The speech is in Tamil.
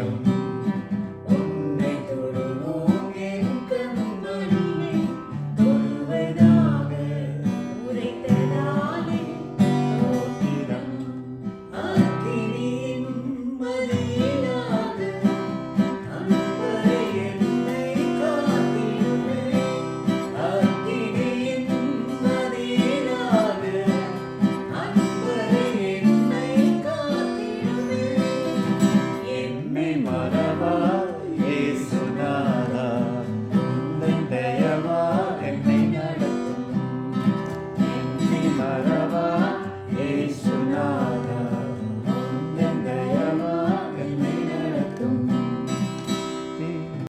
நேரம் உன்னை தொடுவோம் என் கண்மணியை தொடுவதாக உரைத்ததாலே தோத்திரம் அக்கினியின் மதியிலாக அன்பரை என்னை காத்திடுமே அக்கினியின் மதியிலாக அன்பரை என்னை காத்திடுமே என்னை மறவா